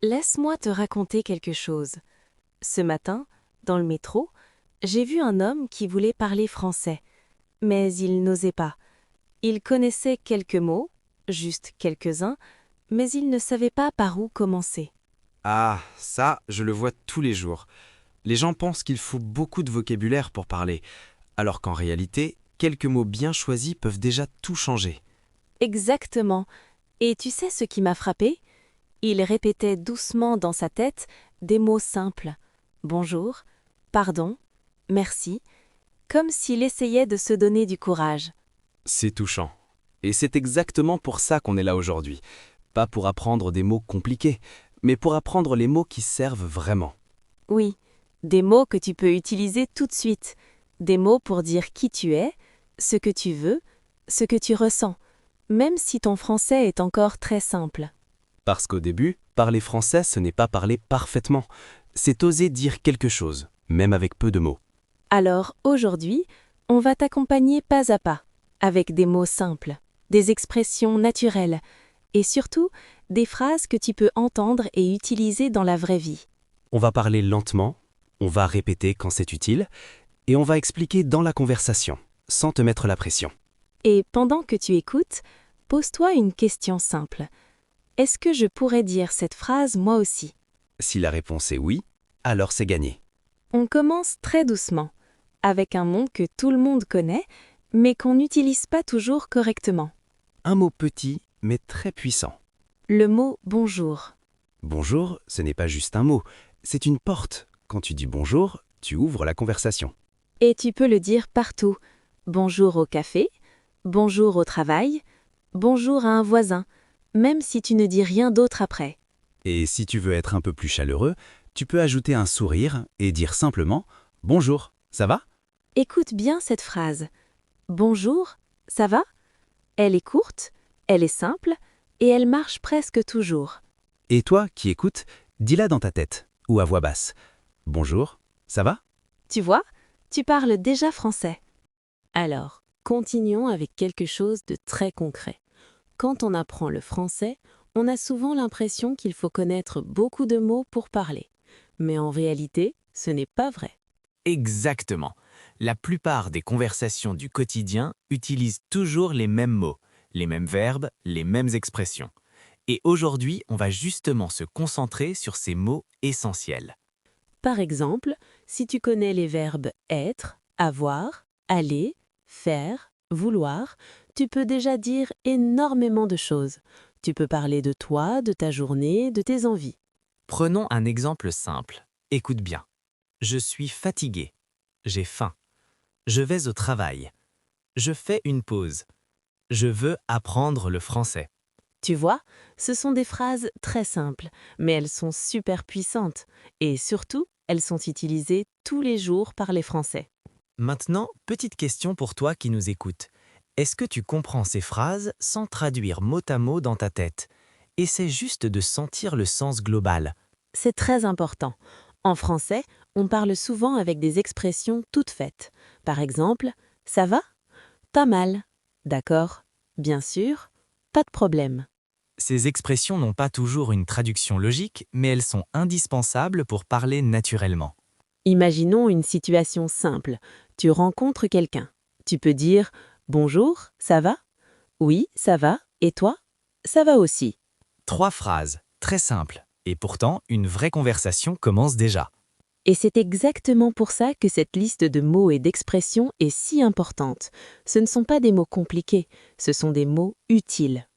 Laisse-moi te raconter quelque chose. Ce matin, dans le métro, j'ai vu un homme qui voulait parler français, mais il n'osait pas. Il connaissait quelques mots, juste quelques-uns, mais il ne savait pas par où commencer. Ah, ça, je le vois tous les jours. Les gens pensent qu'il faut beaucoup de vocabulaire pour parler, alors qu'en réalité, quelques mots bien choisis peuvent déjà tout changer. Exactement. Et tu sais ce qui m'a frappé? Il répétait doucement dans sa tête des mots simples. Bonjour, pardon, merci, comme s'il essayait de se donner du courage. C'est touchant. Et c'est exactement pour ça qu'on est là aujourd'hui. Pas pour apprendre des mots compliqués, mais pour apprendre les mots qui servent vraiment. Oui, des mots que tu peux utiliser tout de suite. Des mots pour dire qui tu es, ce que tu veux, ce que tu ressens, même si ton français est encore très simple. Parce qu'au début, parler français, ce n'est pas parler parfaitement. C'est oser dire quelque chose, même avec peu de mots. Alors aujourd'hui, on va t'accompagner pas à pas, avec des mots simples, des expressions naturelles, et surtout des phrases que tu peux entendre et utiliser dans la vraie vie. On va parler lentement, on va répéter quand c'est utile, et on va expliquer dans la conversation, sans te mettre la pression. Et pendant que tu écoutes, pose-toi une question simple. Est-ce que je pourrais dire cette phrase moi aussi? Si la réponse est oui, alors c'est gagné. On commence très doucement, avec un mot que tout le monde connaît, mais qu'on n'utilise pas toujours correctement. Un mot petit, mais très puissant. Le mot bonjour. Bonjour, ce n'est pas juste un mot, c'est une porte. Quand tu dis bonjour, tu ouvres la conversation. Et tu peux le dire partout. Bonjour au café, bonjour au travail, bonjour à un voisin, même si tu ne dis rien d'autre après. Et si tu veux être un peu plus chaleureux, tu peux ajouter un sourire et dire simplement « Bonjour, ça va ?» Écoute bien cette phrase. Bonjour, ça va? Elle est courte, elle est simple, et elle marche presque toujours. Et toi qui écoutes, dis-la dans ta tête ou à voix basse. « Bonjour, ça va ?» Tu vois, tu parles déjà français. Alors, continuons avec quelque chose de très concret. Quand on apprend le français, on a souvent l'impression qu'il faut connaître beaucoup de mots pour parler. Mais en réalité, ce n'est pas vrai. Exactement. La plupart des conversations du quotidien utilisent toujours les mêmes mots, les mêmes verbes, les mêmes expressions. Et aujourd'hui, on va justement se concentrer sur ces mots essentiels. Par exemple, si tu connais les verbes être, avoir, aller, faire, vouloir, tu peux déjà dire énormément de choses. Tu peux parler de toi, de ta journée, de tes envies. Prenons un exemple simple. Écoute bien. Je suis fatigué. J'ai faim. Je vais au travail. Je fais une pause. Je veux apprendre le français. Tu vois, ce sont des phrases très simples, mais elles sont super puissantes. Et surtout, elles sont utilisées tous les jours par les Français. Maintenant, petite question pour toi qui nous écoutes. Est-ce que tu comprends ces phrases sans traduire mot à mot dans ta tête? Essaie juste de sentir le sens global. C'est très important. En français, on parle souvent avec des expressions toutes faites. Par exemple, ça va? Pas mal. D'accord? Bien sûr? Pas de problème. Ces expressions n'ont pas toujours une traduction logique, mais elles sont indispensables pour parler naturellement. Imaginons une situation simple. Tu rencontres quelqu'un. Tu peux dire bonjour, ça va? Oui, ça va. Et toi? Ça va aussi. 3 phrases, très simples, et pourtant une vraie conversation commence déjà. Et c'est exactement pour ça que cette liste de mots et d'expressions est si importante. Ce ne sont pas des mots compliqués, ce sont des mots utiles.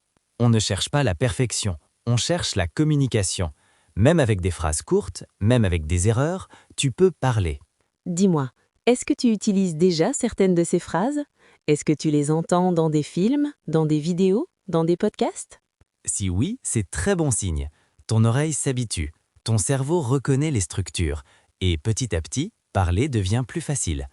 On ne cherche pas la perfection, on cherche la communication. Même avec des phrases courtes, même avec des erreurs, tu peux parler. Dis-moi, est-ce que tu utilises déjà certaines de ces phrases? Est-ce que tu les entends dans des films, dans des vidéos, dans des podcasts? Si oui, c'est très bon signe. Ton oreille s'habitue, ton cerveau reconnaît les structures, et petit à petit, parler devient plus facile.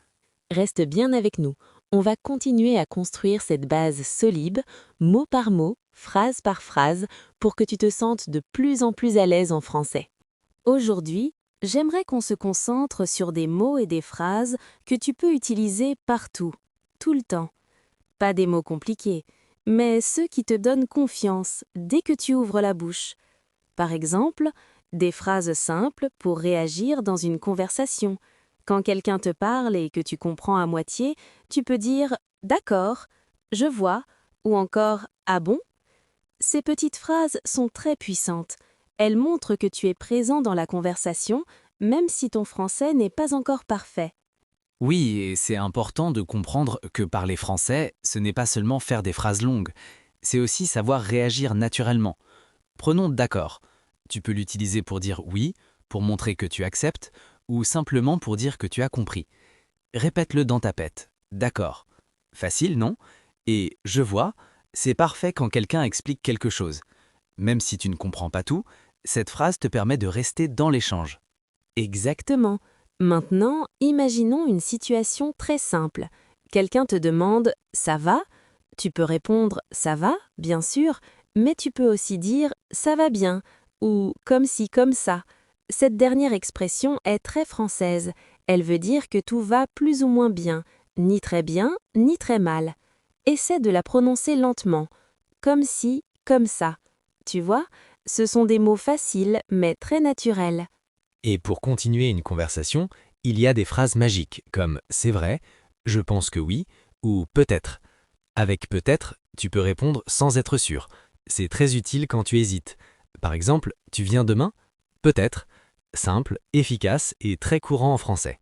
Reste bien avec nous. On va continuer à construire cette base solide, mot par mot, phrase par phrase, pour que tu te sentes de plus en plus à l'aise en français. Aujourd'hui, j'aimerais qu'on se concentre sur des mots et des phrases que tu peux utiliser partout, tout le temps. Pas des mots compliqués, mais ceux qui te donnent confiance dès que tu ouvres la bouche. Par exemple, Des phrases simples pour réagir dans une conversation. Quand quelqu'un te parle et que tu comprends à moitié, tu peux dire « d'accord »,« je vois » ou encore « ah bon ». Ces petites phrases sont très puissantes. Elles montrent que tu es présent dans la conversation, même si ton français n'est pas encore parfait. Oui, et c'est important de comprendre que parler français, ce n'est pas seulement faire des phrases longues, c'est aussi savoir réagir naturellement. Prenons d'accord. Tu peux l'utiliser pour dire oui, pour montrer que tu acceptes, ou simplement pour dire que tu as compris. Répète-le dans ta tête. D'accord. Facile, non? Et je vois, c'est parfait quand quelqu'un explique quelque chose. Même si tu ne comprends pas tout, cette phrase te permet de rester dans l'échange. Exactement. Maintenant, imaginons une situation très simple. Quelqu'un te demande « ça va ?» Tu peux répondre « ça va ?» bien sûr, mais tu peux aussi dire « ça va bien » ou « comme si, comme ça ». Cette dernière expression est très française. Elle veut dire que tout va plus ou moins bien, ni très bien, ni très mal. Essaie de la prononcer lentement. Comme si, comme ça. Tu vois, ce sont des mots faciles mais très naturels. Et pour continuer une conversation, il y a des phrases magiques comme « c'est vrai »,« je pense que oui » ou « peut-être ». Avec « peut-être », tu peux répondre sans être sûr. C'est très utile quand tu hésites. Par exemple, « tu viens demain ?» Peut-être. Simple, efficace et très courant en français.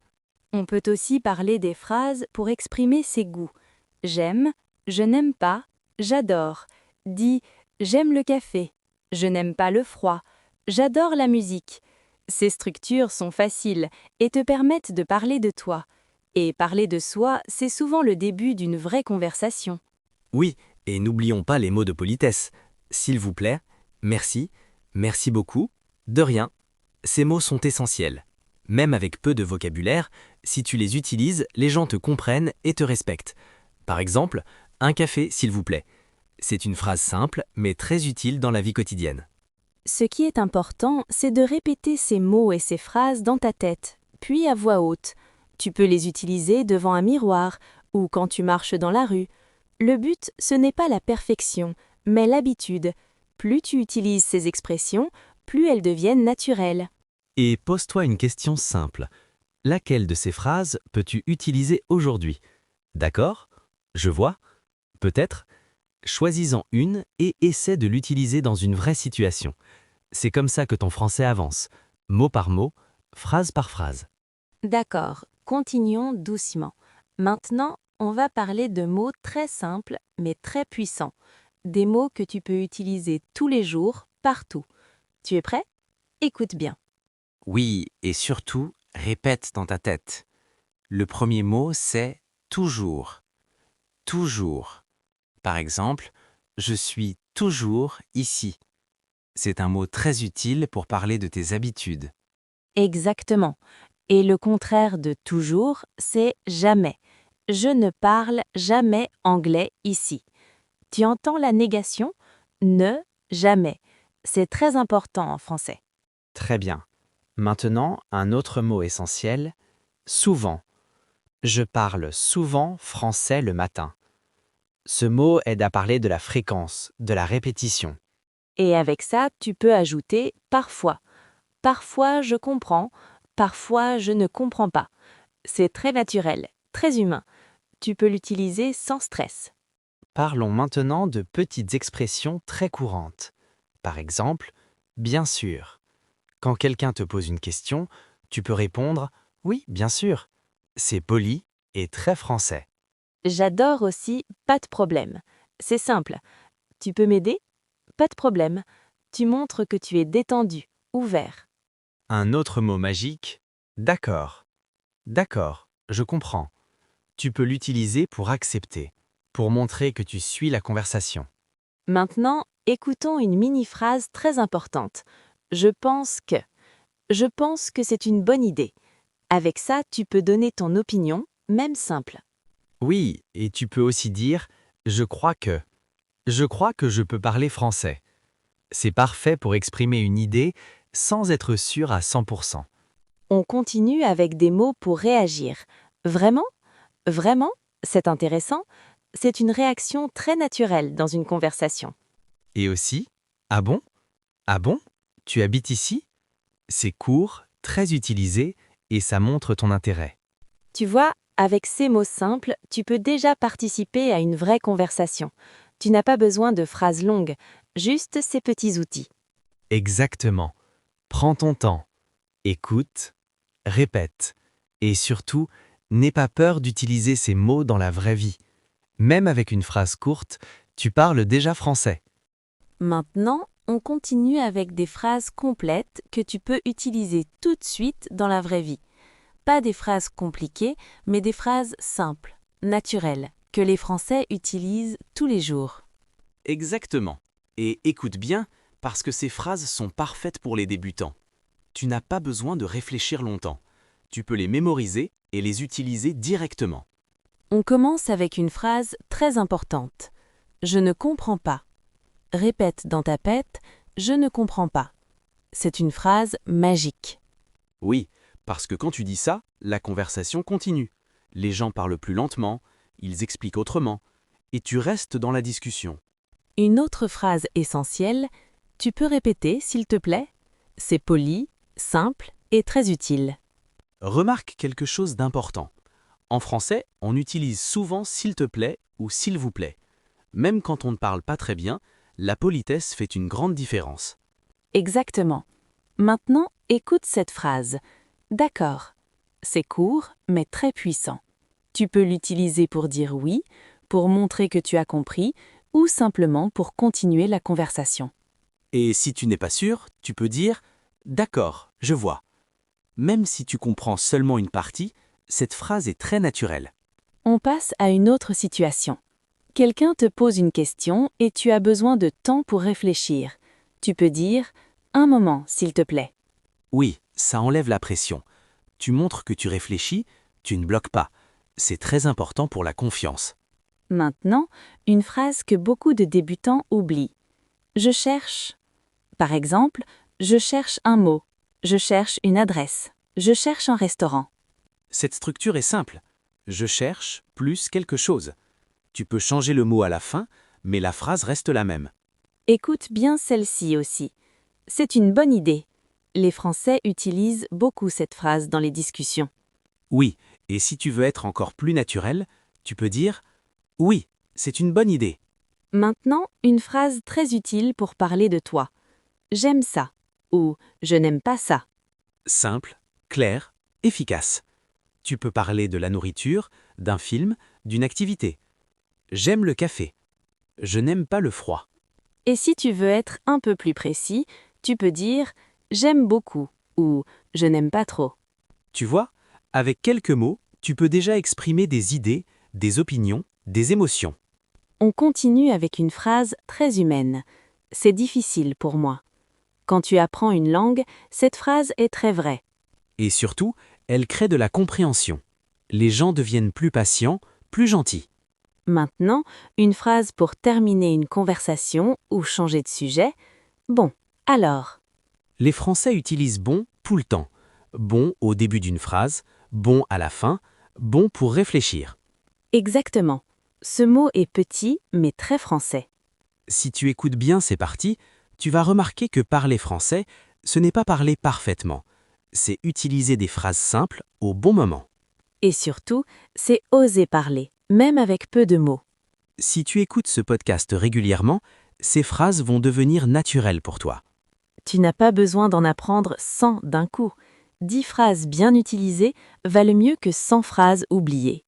On peut aussi parler des phrases pour exprimer ses goûts. J'aime, je n'aime pas, j'adore. Dis j'aime le café, je n'aime pas le froid, j'adore la musique. Ces structures sont faciles et te permettent de parler de toi. Et parler de soi, c'est souvent le début d'une vraie conversation. Oui, et n'oublions pas les mots de politesse. S'il vous plaît, merci, merci beaucoup, de rien. Ces mots sont essentiels. Même avec peu de vocabulaire, si tu les utilises, les gens te comprennent et te respectent. Par exemple, un café, s'il vous plaît. C'est une phrase simple, mais très utile dans la vie quotidienne. Ce qui est important, c'est de répéter ces mots et ces phrases dans ta tête, puis à voix haute. Tu peux les utiliser devant un miroir ou quand tu marches dans la rue. Le but, ce n'est pas la perfection, mais l'habitude. Plus tu utilises ces expressions, plus elles deviennent naturelles. Et pose-toi une question simple. Laquelle de ces phrases peux-tu utiliser aujourd'hui? D'accord? Je vois? Peut-être? Choisis-en une et essaie de l'utiliser dans une vraie situation. C'est comme ça que ton français avance, mot par mot, phrase par phrase. D'accord, continuons doucement. Maintenant, on va parler de mots très simples mais très puissants. Des mots que tu peux utiliser tous les jours, partout. Tu es prêt? Écoute bien. Oui, et surtout, répète dans ta tête. Le premier mot, c'est toujours. Toujours. Par exemple, je suis toujours ici. C'est un mot très utile pour parler de tes habitudes. Exactement. Et le contraire de toujours, c'est jamais. Je ne parle jamais anglais ici. Tu entends la négation? Ne, jamais. C'est très important en français. Très bien. Maintenant, un autre mot essentiel, souvent. Je parle souvent français le matin. Ce mot aide à parler de la fréquence, de la répétition. Et avec ça, tu peux ajouter parfois. Parfois, je comprends. Parfois, je ne comprends pas. C'est très naturel, très humain. Tu peux l'utiliser sans stress. Parlons maintenant de petites expressions très courantes. Par exemple, bien sûr. Quand quelqu'un te pose une question, tu peux répondre « oui, bien sûr ». C'est poli et très français. J'adore aussi pas de problème. C'est simple. Tu peux m'aider? Pas de problème. Tu montres que tu es détendu, ouvert. Un autre mot magique, d'accord. D'accord, je comprends. Tu peux l'utiliser pour accepter, pour montrer que tu suis la conversation. Maintenant, écoutons une mini-phrase très importante. Je pense que. Je pense que c'est une bonne idée. Avec ça, tu peux donner ton opinion, même simple. Oui, et tu peux aussi dire « je crois que ». Je crois que je peux parler français. C'est parfait pour exprimer une idée sans être sûr à 100%. On continue avec des mots pour réagir. Vraiment? Vraiment? C'est intéressant. C'est une réaction très naturelle dans une conversation. Et aussi « ah bon? Ah bon? Tu habites ici ?» C'est court, très utilisé et ça montre ton intérêt. Tu vois, avec ces mots simples, tu peux déjà participer à une vraie conversation. Tu n'as pas besoin de phrases longues, juste ces petits outils. Exactement. Prends ton temps. Écoute, répète. Et surtout, n'aie pas peur d'utiliser ces mots dans la vraie vie. Même avec une phrase courte, tu parles déjà français. Maintenant, on continue avec des phrases complètes que tu peux utiliser tout de suite dans la vraie vie. Pas des phrases compliquées, mais des phrases simples, naturelles, que les Français utilisent tous les jours. Exactement. Et écoute bien, parce que ces phrases sont parfaites pour les débutants. Tu n'as pas besoin de réfléchir longtemps. Tu peux les mémoriser et les utiliser directement. On commence avec une phrase très importante. Je ne comprends pas. Répète dans ta tête, je ne comprends pas. C'est une phrase magique. Oui, parce que quand tu dis ça, la conversation continue. Les gens parlent plus lentement, ils expliquent autrement, et tu restes dans la discussion. Une autre phrase essentielle, tu peux répéter s'il te plaît? C'est poli, simple et très utile. Remarque quelque chose d'important. En français, on utilise souvent s'il te plaît ou s'il vous plaît. Même quand on ne parle pas très bien, la politesse fait une grande différence. Exactement. Maintenant, écoute cette phrase. D'accord. C'est court, mais très puissant. Tu peux l'utiliser pour dire oui, pour montrer que tu as compris, ou simplement pour continuer la conversation. Et si tu n'es pas sûr, tu peux dire « D'accord, je vois ». Même si tu comprends seulement une partie, cette phrase est très naturelle. On passe à une autre situation. Quelqu'un te pose une question et tu as besoin de temps pour réfléchir. Tu peux dire « Un moment, s'il te plaît ». Oui, ça enlève la pression. Tu montres que tu réfléchis, tu ne bloques pas. C'est très important pour la confiance. Maintenant, une phrase que beaucoup de débutants oublient. Je cherche. Par exemple, je cherche un mot. Je cherche une adresse. Je cherche un restaurant. Cette structure est simple. Je cherche plus quelque chose. Tu peux changer le mot à la fin, mais la phrase reste la même. Écoute bien celle-ci aussi. C'est une bonne idée. Les Français utilisent beaucoup cette phrase dans les discussions. Oui, et si tu veux être encore plus naturel, tu peux dire « Oui, c'est une bonne idée ». Maintenant, une phrase très utile pour parler de toi. J'aime ça ou je n'aime pas ça. Simple, clair, efficace. Tu peux parler de la nourriture, d'un film, d'une activité. J'aime le café. Je n'aime pas le froid. Et si tu veux être un peu plus précis, tu peux dire j'aime beaucoup ou je n'aime pas trop. Tu vois, avec quelques mots, tu peux déjà exprimer des idées, des opinions, des émotions. On continue avec une phrase très humaine. C'est difficile pour moi. Quand tu apprends une langue, cette phrase est très vraie. Et surtout, elle crée de la compréhension. Les gens deviennent plus patients, plus gentils. Maintenant, une phrase pour terminer une conversation ou changer de sujet. Bon, alors. Les Français utilisent bon tout le temps. Bon au début d'une phrase, bon à la fin, bon pour réfléchir. Exactement. Ce mot est petit mais très français. Si tu écoutes bien ces parties, tu vas remarquer que parler français, ce n'est pas parler parfaitement. C'est utiliser des phrases simples au bon moment. Et surtout, c'est oser parler, même avec peu de mots. Si tu écoutes ce podcast régulièrement, ces phrases vont devenir naturelles pour toi. Tu n'as pas besoin d'en apprendre 100 d'un coup. 10 phrases bien utilisées valent mieux que 100 phrases oubliées.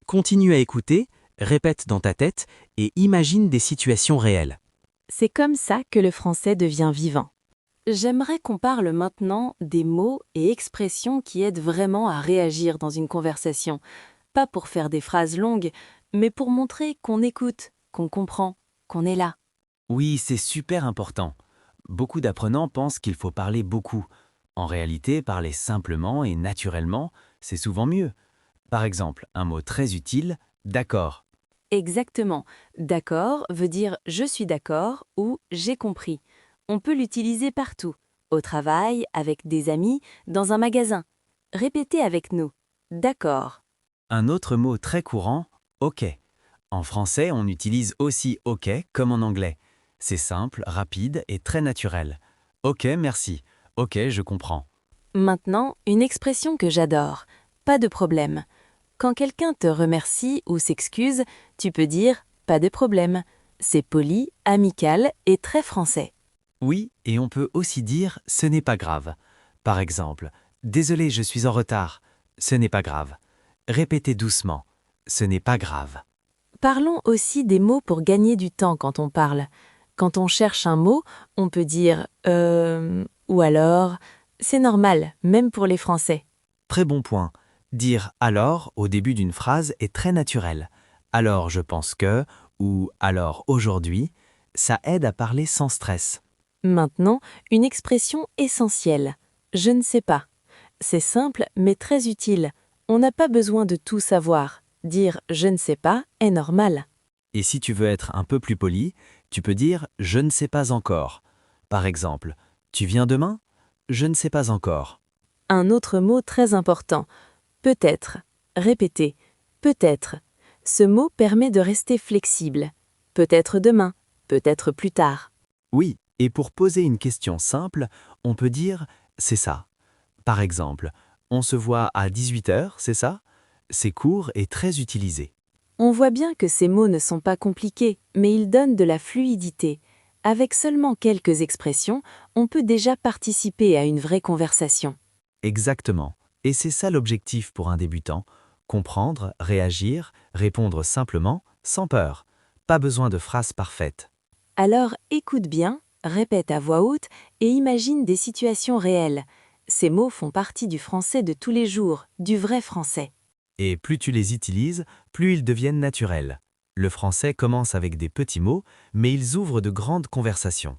Continue à écouter, répète dans ta tête et imagine des situations réelles. C'est comme ça que le français devient vivant. J'aimerais qu'on parle maintenant des mots et expressions qui aident vraiment à réagir dans une conversation. Pas pour faire des phrases longues, mais pour montrer qu'on écoute, qu'on comprend, qu'on est là. Oui, c'est super important. Beaucoup d'apprenants pensent qu'il faut parler beaucoup. En réalité, parler simplement et naturellement, c'est souvent mieux. Par exemple, un mot très utile, d'accord. Exactement. D'accord veut dire je suis d'accord ou j'ai compris. On peut l'utiliser partout. Au travail, avec des amis, dans un magasin. Répétez avec nous. D'accord. Un autre mot très courant, OK. En français, on utilise aussi OK comme en anglais. C'est simple, rapide et très naturel. OK, merci. Ok, je comprends. Maintenant, une expression que j'adore. Pas de problème. Quand quelqu'un te remercie ou s'excuse, tu peux dire pas de problème. C'est poli, amical et très français. Oui, et on peut aussi dire ce n'est pas grave. Par exemple, désolé, je suis en retard. Ce n'est pas grave. Répétez doucement. Ce n'est pas grave. Parlons aussi des mots pour gagner du temps quand on parle. Quand on cherche un mot, on peut dire ou alors. C'est normal, même pour les Français. Très bon point. Dire alors au début d'une phrase est très naturel. Alors je pense que ou alors aujourd'hui, ça aide à parler sans stress. Maintenant, une expression essentielle. Je ne sais pas. C'est simple mais très utile. On n'a pas besoin de tout savoir. Dire je ne sais pas est normal. Et si tu veux être un peu plus poli, tu peux dire je ne sais pas encore. Par exemple, tu viens demain? Je ne sais pas encore. Un autre mot très important. Peut-être. Répétez. Peut-être. Ce mot permet de rester flexible. Peut-être demain. Peut-être plus tard. Oui, et pour poser une question simple, on peut dire c'est ça. Par exemple, on se voit à 18h, c'est ça? C'est court et très utilisé. On voit bien que ces mots ne sont pas compliqués, mais ils donnent de la fluidité. Avec seulement quelques expressions, on peut déjà participer à une vraie conversation. Exactement. Et c'est ça l'objectif pour un débutant. Comprendre, réagir, répondre simplement, sans peur. Pas besoin de phrases parfaites. Alors écoute bien, répète à voix haute et imagine des situations réelles. Ces mots font partie du français de tous les jours, du vrai français. Et plus tu les utilises, plus ils deviennent naturels. Le français commence avec des petits mots, mais ils ouvrent de grandes conversations.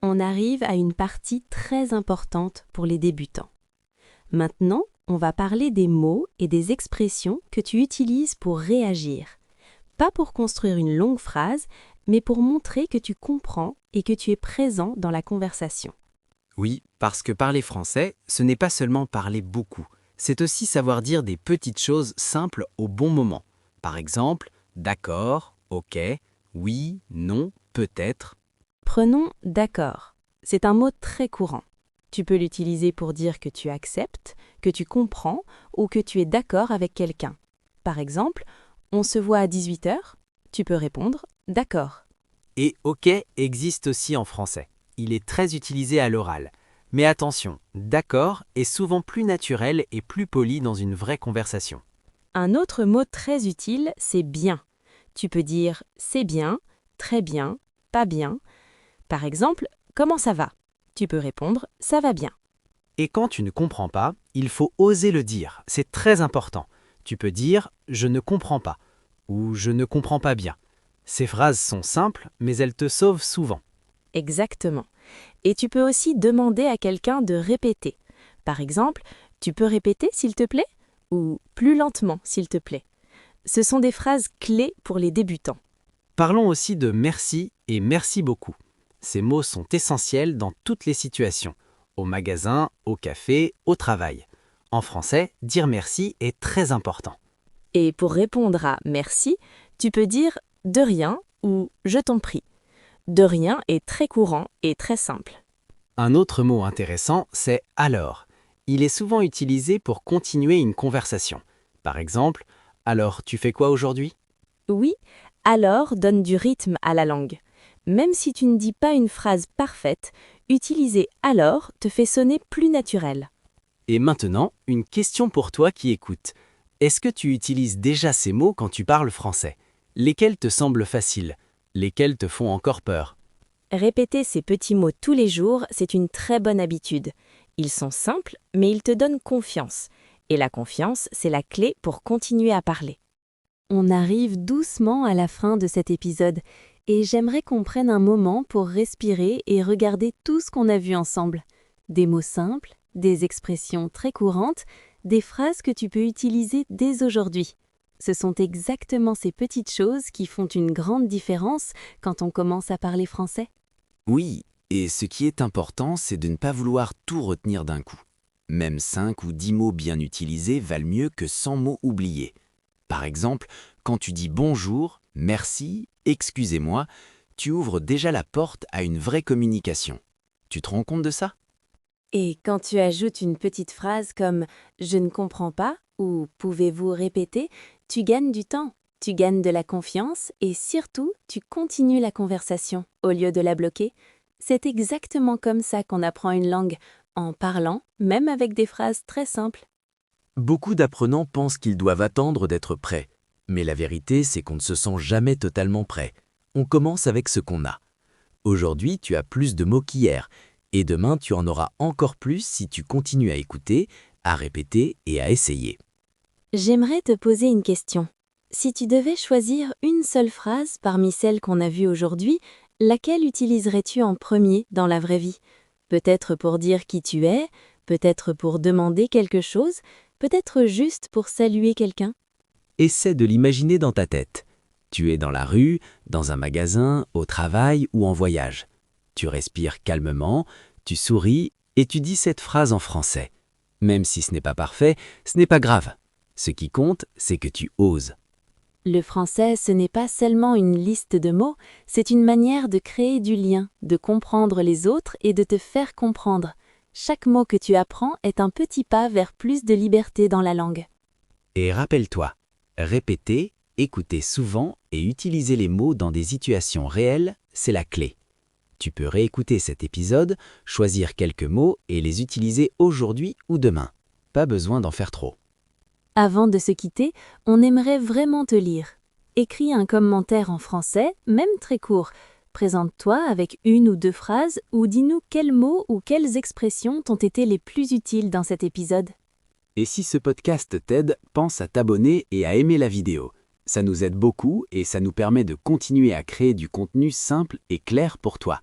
On arrive à une partie très importante pour les débutants. Maintenant, on va parler des mots et des expressions que tu utilises pour réagir. Pas pour construire une longue phrase, mais pour montrer que tu comprends et que tu es présent dans la conversation. Oui, parce que parler français, ce n'est pas seulement parler beaucoup, c'est aussi savoir dire des petites choses simples au bon moment. Par exemple, d'accord, ok, oui, non, peut-être. Prenons d'accord. C'est un mot très courant. Tu peux l'utiliser pour dire que tu acceptes, que tu comprends ou que tu es d'accord avec quelqu'un. Par exemple, on se voit à 18h, tu peux répondre d'accord. Et ok existe aussi en français. Il est très utilisé à l'oral. Mais attention, d'accord est souvent plus naturel et plus poli dans une vraie conversation. Un autre mot très utile, c'est bien. Tu peux dire c'est bien, très bien, pas bien. Par exemple, comment ça va? Tu peux répondre ça va bien. Et quand tu ne comprends pas, il faut oser le dire. C'est très important. Tu peux dire « je ne comprends pas » ou « je ne comprends pas bien ». Ces phrases sont simples, mais elles te sauvent souvent. Exactement. Et tu peux aussi demander à quelqu'un de répéter. Par exemple, tu peux répéter s'il te plaît ou plus lentement s'il te plaît. Ce sont des phrases clés pour les débutants. Parlons aussi de merci et merci beaucoup. Ces mots sont essentiels dans toutes les situations. Au magasin, au café, au travail. En français, dire merci est très important. Et pour répondre à merci, tu peux dire de rien ou je t'en prie. De rien est très courant et très simple. Un autre mot intéressant, c'est alors. Il est souvent utilisé pour continuer une conversation. Par exemple, alors tu fais quoi aujourd'hui? Oui, alors donne du rythme à la langue. Même si tu ne dis pas une phrase parfaite, utiliser alors te fait sonner plus naturel. Et maintenant, une question pour toi qui écoutes. Est-ce que tu utilises déjà ces mots quand tu parles français? Lesquels te semblent faciles? Lesquels te font encore peur? Répéter ces petits mots tous les jours, c'est une très bonne habitude. Ils sont simples, mais ils te donnent confiance. Et la confiance, c'est la clé pour continuer à parler. On arrive doucement à la fin de cet épisode et j'aimerais qu'on prenne un moment pour respirer et regarder tout ce qu'on a vu ensemble. Des mots simples, des expressions très courantes, des phrases que tu peux utiliser dès aujourd'hui. Ce sont exactement ces petites choses qui font une grande différence quand on commence à parler français. Oui, et ce qui est important, c'est de ne pas vouloir tout retenir d'un coup. Même 5 ou 10 mots bien utilisés valent mieux que 100 mots oubliés. Par exemple, quand tu dis bonjour, merci, excusez-moi, tu ouvres déjà la porte à une vraie communication. Tu te rends compte de ça? Et quand tu ajoutes une petite phrase comme « je ne comprends pas » ou « pouvez-vous répéter », tu gagnes du temps, tu gagnes de la confiance et surtout, tu continues la conversation au lieu de la bloquer. C'est exactement comme ça qu'on apprend une langue, en parlant, même avec des phrases très simples. Beaucoup d'apprenants pensent qu'ils doivent attendre d'être prêts. Mais la vérité, c'est qu'on ne se sent jamais totalement prêt. On commence avec ce qu'on a. Aujourd'hui, tu as plus de mots qu'hier. Et demain, tu en auras encore plus si tu continues à écouter, à répéter et à essayer. J'aimerais te poser une question. Si tu devais choisir une seule phrase parmi celles qu'on a vues aujourd'hui, laquelle utiliserais-tu en premier dans la vraie vie? Peut-être pour dire qui tu es, peut-être pour demander quelque chose, peut-être juste pour saluer quelqu'un. Essaie de l'imaginer dans ta tête. Tu es dans la rue, dans un magasin, au travail ou en voyage. Tu respires calmement, tu souris et tu dis cette phrase en français. Même si ce n'est pas parfait, ce n'est pas grave. Ce qui compte, c'est que tu oses. Le français, ce n'est pas seulement une liste de mots, c'est une manière de créer du lien, de comprendre les autres et de te faire comprendre. Chaque mot que tu apprends est un petit pas vers plus de liberté dans la langue. Et rappelle-toi, répéter, écouter souvent et utiliser les mots dans des situations réelles, c'est la clé. Tu peux réécouter cet épisode, choisir quelques mots et les utiliser aujourd'hui ou demain. Pas besoin d'en faire trop. Avant de se quitter, on aimerait vraiment te lire. Écris un commentaire en français, même très court. Présente-toi avec une ou deux phrases ou dis-nous quels mots ou quelles expressions t'ont été les plus utiles dans cet épisode. Et si ce podcast t'aide, pense à t'abonner et à aimer la vidéo. Ça nous aide beaucoup et ça nous permet de continuer à créer du contenu simple et clair pour toi.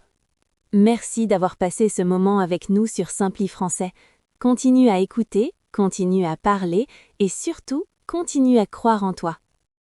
Merci d'avoir passé ce moment avec nous sur Simpli Français. Continue à écouter, continue à parler et surtout, continue à croire en toi.